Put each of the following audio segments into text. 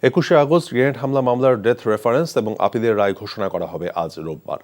21শে August grenade হামলা মামলার death reference এবং আপিলের রায় ঘোষণা করা হবে আজ রোববার।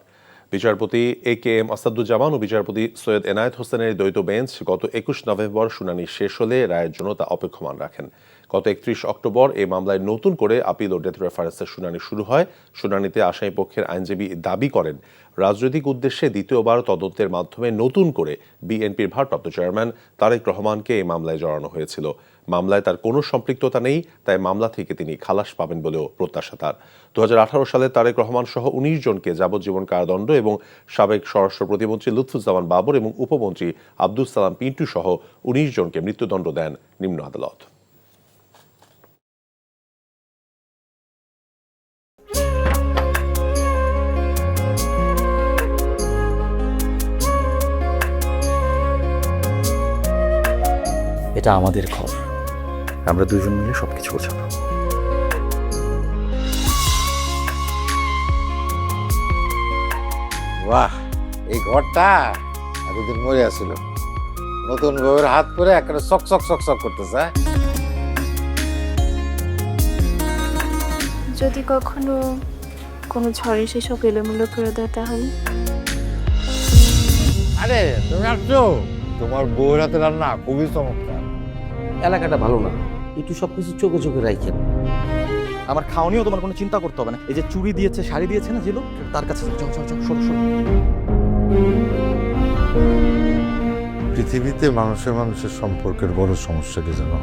বিচারপতি এ.কে.এম. আসাদুজ্জামান ও বিচারপতি সৈয়দ এনায়েত হোসেনের দ্বৈত বেঞ্চ গত 21 নভেম্বর শুনানি শেষ হলে রায়ের জন্য তা অপেক্ষমান রাখেন। গত 31 অক্টোবর এই মামলায় নতুন করে আপিল ও ডেথ রেফারেন্সের শুনানি শুরু হয়। শুনানিতে আসামি পক্ষের আইনজীবী দাবি করেন, রাজনৈতিক উদ্দেশ্যে দ্বিতীয়বার তদন্তের মাধ্যমে নতুন করে বিএনপির ভারপ্রাপ্ত চেয়ারম্যান তারেক রহমানকে এই মামলায় জড়ানো হয়েছিল। মামলায় তার কোনো সম্পৃক্ততা নেই, তাই মামলা থেকে তিনি খালাস পাবেন বলেও প্রত্যাশা তার। 2018 সালে তারেক রহমান সহ 19 জনকে যাবজ্জীবন কারাদণ্ড এবং সাবেক স্বরাষ্ট্র প্রতিমন্ত্রী লুৎফুজ্জামান বাবর এবং উপমন্ত্রী আব্দুল সালাম পিন্টু সহ 19 জনকে মৃত্যুদণ্ড দেন নিম্ন আদালত। এটা আমাদের ঘর, আমরা দুজন মিলে সবকিছু গোছাবো। বাহ, এই ঘরটা এতদিন মরে আসছিল, নতুন বউয়ের হাত পরে একটা চক চক চক চক করতেছে। যদি কখনো কোনো ঝড়ে সেসব এলোমেলো করে দেয় তাহলে? আরে তুমি আসছো, তোমার বউয়ের হাতে রান্না খুবই চমৎকার। এলাকাটা ভালো না, একটু সবকিছু চোখে চোখে রাখেন। আমার খাওয়ানিও তোমার কোনো চিন্তা করতে হবে না। এই যে চুড়ি দিয়েছে, শাড়ি দিয়েছে না যে লোক, তার কাছে যাও যাও যাও, সরো সরো। পৃথিবীতে মানুষের মানুষের সম্পর্কের বড় সমস্যা কি জানো?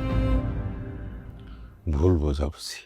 ভুল বোঝাবুঝি।